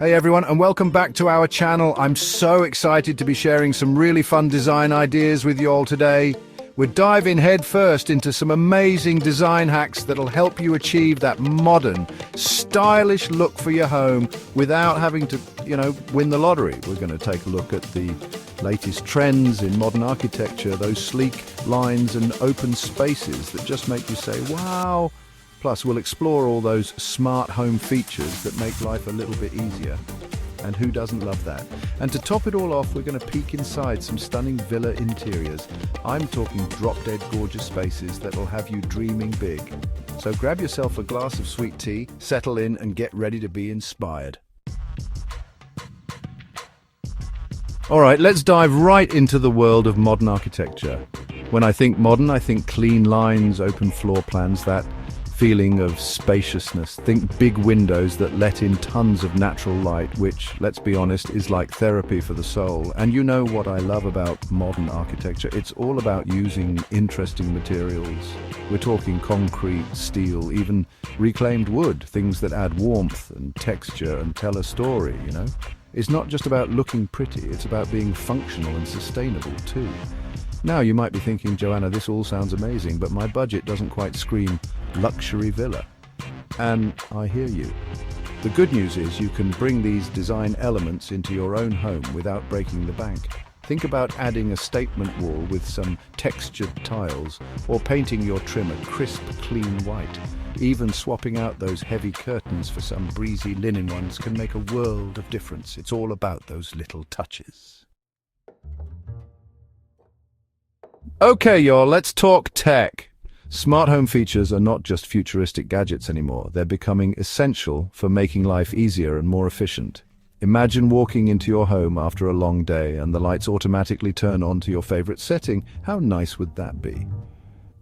Hey everyone, and welcome back to our channel. I'm so excited to be sharing some really fun design ideas with you all today. We're diving head first into some amazing design hacks that'll help you achieve that modern, stylish look for your home without having to, win the lottery. We're going to take a look at the latest trends in modern architecture, those sleek lines and open spaces that just make you say, wow. Plus, we'll explore all those smart home features that make life a little bit easier. And who doesn't love that? And to top it all off, we're going to peek inside some stunning villa interiors. I'm talking drop-dead gorgeous spaces that'll have you dreaming big. So grab yourself a glass of sweet tea, settle in, and get ready to be inspired. All right, let's dive right into the world of modern architecture. When I think modern, I think clean lines, open floor plans, that feeling of spaciousness. Think big windows that let in tons of natural light, which, let's be honest, is like therapy for the soul. And you know what I love about modern architecture? It's all about using interesting materials. We're talking concrete, steel, even reclaimed wood, things that add warmth and texture and tell a story, It's not just about looking pretty, it's about being functional and sustainable too. Now you might be thinking, Joanna, this all sounds amazing, but my budget doesn't quite scream luxury villa. And I hear you. The good news is you can bring these design elements into your own home without breaking the bank. Think about adding a statement wall with some textured tiles, or painting your trim a crisp, clean white. Even swapping out those heavy curtains for some breezy linen ones can make a world of difference. It's all about those little touches. Okay, y'all, let's talk tech. Smart home features are not just futuristic gadgets anymore. They're becoming essential for making life easier and more efficient. Imagine walking into your home after a long day and the lights automatically turn on to your favorite setting. How nice would that be?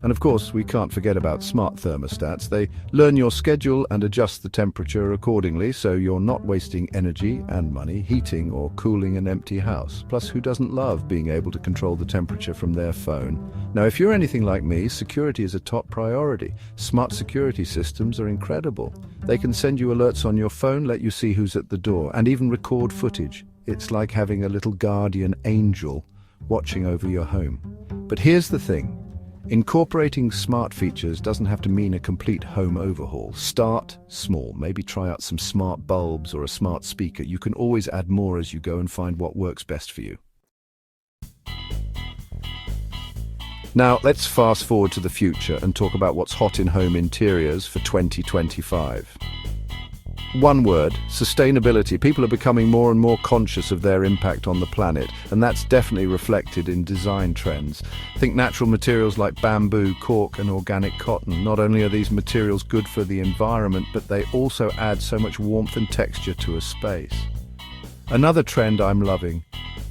And of course, we can't forget about smart thermostats. They learn your schedule and adjust the temperature accordingly, so you're not wasting energy and money heating or cooling an empty house. Plus, who doesn't love being able to control the temperature from their phone? Now, if you're anything like me, security is a top priority. Smart security systems are incredible. They can send you alerts on your phone, let you see who's at the door, and even record footage. It's like having a little guardian angel watching over your home. But here's the thing. Incorporating smart features doesn't have to mean a complete home overhaul. Start small. Maybe try out some smart bulbs or a smart speaker. You can always add more as you go and find what works best for you. Now, let's fast forward to the future and talk about what's hot in home interiors for 2025. One word, sustainability. People are becoming more and more conscious of their impact on the planet, and that's definitely reflected in design trends. Think natural materials like bamboo, cork, and organic cotton. Not only are these materials good for the environment, but they also add so much warmth and texture to a space. Another trend I'm loving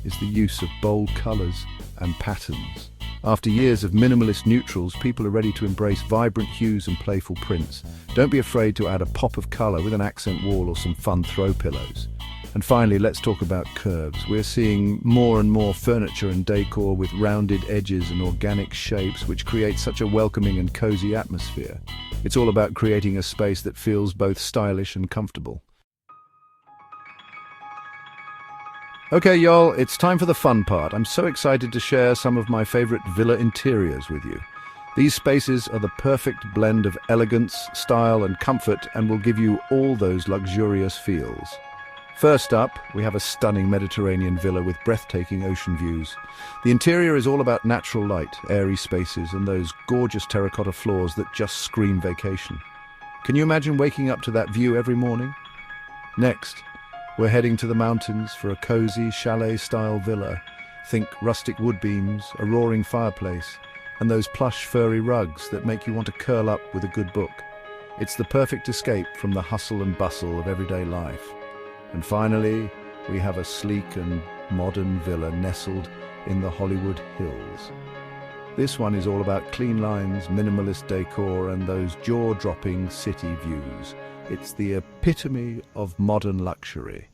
is the use of bold colors and patterns. After years of minimalist neutrals, people are ready to embrace vibrant hues and playful prints. Don't be afraid to add a pop of color with an accent wall or some fun throw pillows. And finally, let's talk about curves. We're seeing more and more furniture and decor with rounded edges and organic shapes, which create such a welcoming and cozy atmosphere. It's all about creating a space that feels both stylish and comfortable. Okay, y'all, it's time for the fun part. I'm so excited to share some of my favorite villa interiors with you. These spaces are the perfect blend of elegance, style, and comfort, and will give you all those luxurious feels. First up, we have a stunning Mediterranean villa with breathtaking ocean views. The interior is all about natural light, airy spaces, and those gorgeous terracotta floors that just scream vacation. Can you imagine waking up to that view every morning? Next, we're heading to the mountains for a cozy chalet-style villa. Think rustic wood beams, a roaring fireplace, and those plush furry rugs that make you want to curl up with a good book. It's the perfect escape from the hustle and bustle of everyday life. And finally, we have a sleek and modern villa nestled in the Hollywood Hills. This one is all about clean lines, minimalist decor, and those jaw-dropping city views. It's the epitome of modern luxury.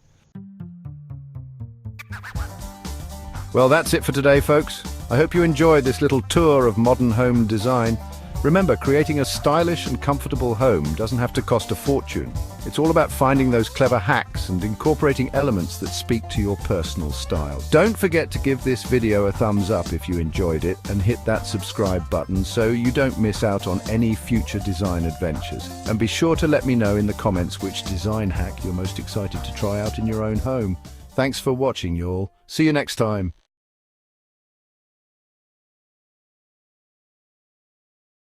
Well, that's it for today, folks. I hope you enjoyed this little tour of modern home design. Remember, creating a stylish and comfortable home doesn't have to cost a fortune. It's all about finding those clever hacks and incorporating elements that speak to your personal style. Don't forget to give this video a thumbs up if you enjoyed it and hit that subscribe button so you don't miss out on any future design adventures. And be sure to let me know in the comments which design hack you're most excited to try out in your own home. Thanks for watching, y'all. See you next time.